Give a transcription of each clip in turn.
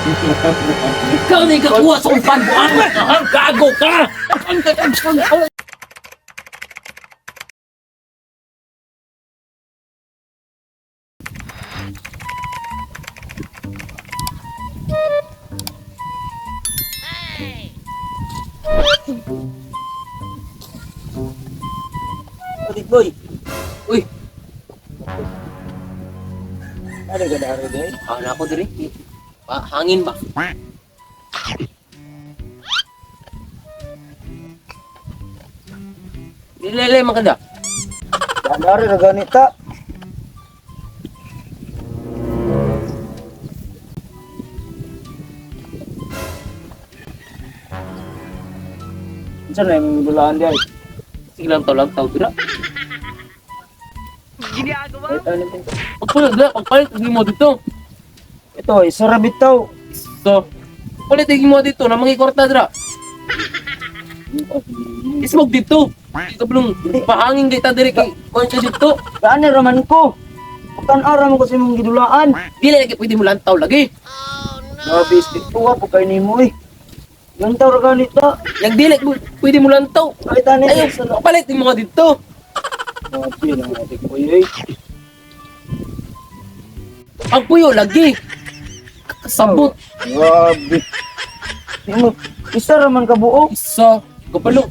Ikaw na ikakuha sa umpan mo. Ang gago ka! Ang Adik boy. Uy, Ada ka daro day? ana ko diri. Hangin ba? Dilele maganda. Daro na ganita. Saan na yung bulaan day? Sige lang taw dira. Ito ano din? Pagpalit mo dito. Ito, isa rabit tao. So, palit mo dito na mga kwarta dira. Ismog dito. Kablong pahangin kita diri kay konsa dito. Saan na raman ko? Bukan aram ko sa mong gidulaan. Dili lagi pwede mo lantaw lagi. Grabe, stick to po kayo ni mo eh. Yung tao ra ganita. Yang dili pwede mo lantaw. Ay, tani. Ayaw, palit mo dito. Grabe lang adik boy eh. Ang puyo lagi. Sabot. Grabe. Di mo, isa raman ka buo. Isa. Kapalo.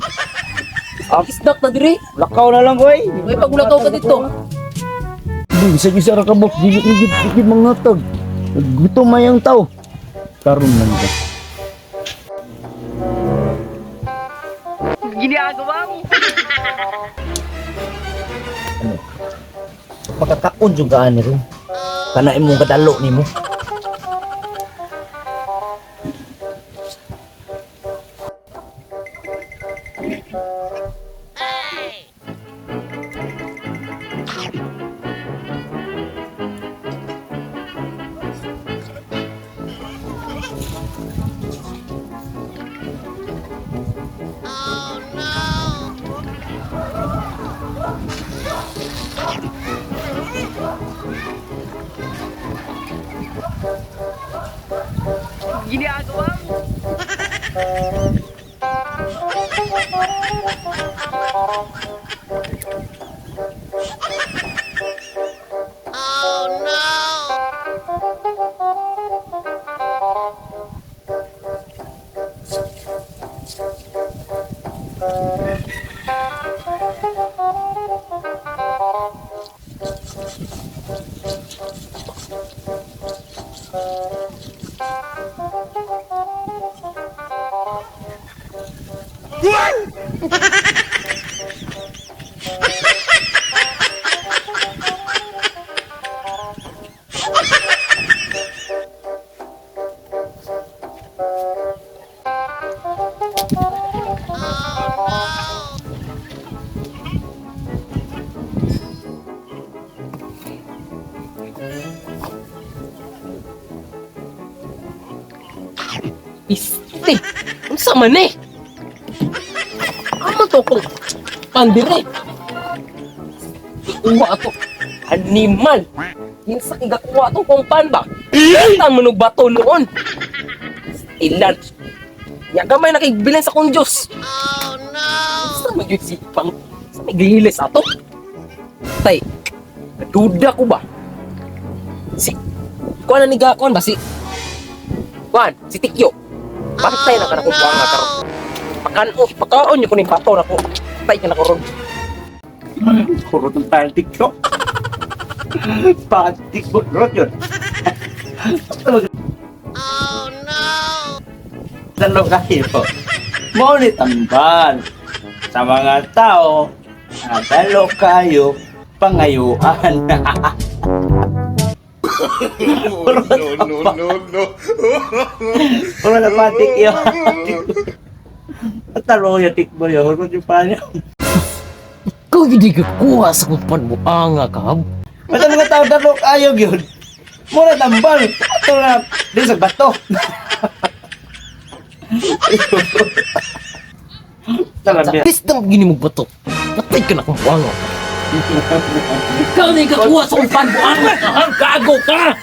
Isdak na diri. Lakaw na lang boy. May pagulakaw ka dito. Bisa-bisa ra ka bok, gigit mga tag. Gutom mayang tao. Karon lang ka. Ginagawa mo. Makakaon juga ani ron. Kana imong kadalo nimo. Ginagawa mo. Iste. Unsa man eh? Amo to kung pandire. Uwa ato. Animal. Kinsa igakuha to kung pan ba? Ilan mo bato noon? Ilan. Ya gamay na kay bilen sa kong Diyos. Oh no. Sa magyud si pang sa may gilis ato. Tay. Duda ko ba? Si kuan na ni gakon ba si Kuan, si Tikyo. Pantay na ka na kung buwang nga karon. Pagkaon niyo ko ni bato na ko. Pantay ka na ko ron. Kurot ng pantik ko. Pantik mo, kurot yun. Oh no. Dalo kayo. Ngunit tambal sa mga tao na dalo kayo pangayuan. No. Puro na patik yun. At talo yung tikbo yun. Kurot yung panyo. Ikaw hindi ka kuha sa kupan mo anga ka. Basta mga tao dalo kayo yun. Muna tambal. Ito na. Di sa bato. Talaga. Sa pistang gini mo ba to? Patay ka na kung anga. Ikaw na ikakuha sa kong panbuan! Gago ka!